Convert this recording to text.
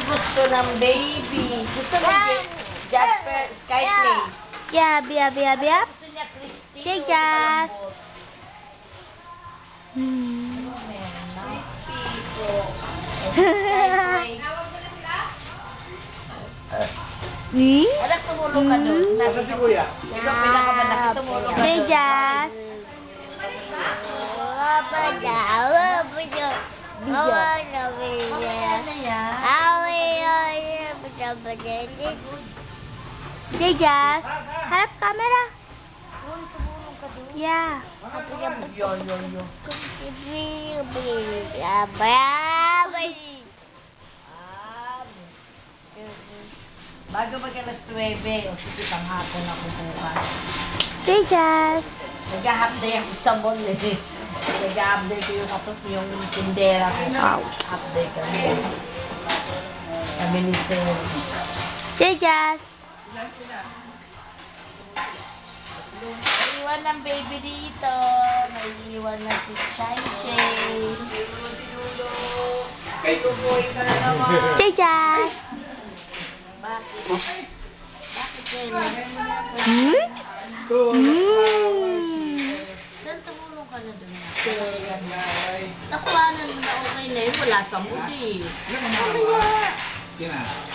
gusto ng baby. Gusto mo Jasper, Skyplay. Yeah, biya. Gusto niya Christine. Hey, Jas. Hmm? Anak, tumulong ka doon. Nasaan si Kuya? Ikaw pinakamalaki, tumulong ka Hey, doon. Jas. Hey, Jas. Harap camera. Yeah. Bago mag-alas 9, o sige, panghapon ako bukas. Hey, Jas. Nag-update ako sa mall eh. Nag-update ko yung kapos yung tindera ko. Wow. Update kami. Kami ni Sir. Hey, Jas. Naiiwan ng baby dito. Naiiwan na si Shai Shay. Kay Tumoy ka na naman. Hey, Jas. Bakit? Bakit kayo? Hmm? Saan tumulong ka na doon? Nakuha na okay na yun. Wala sa mood eh. Yan na.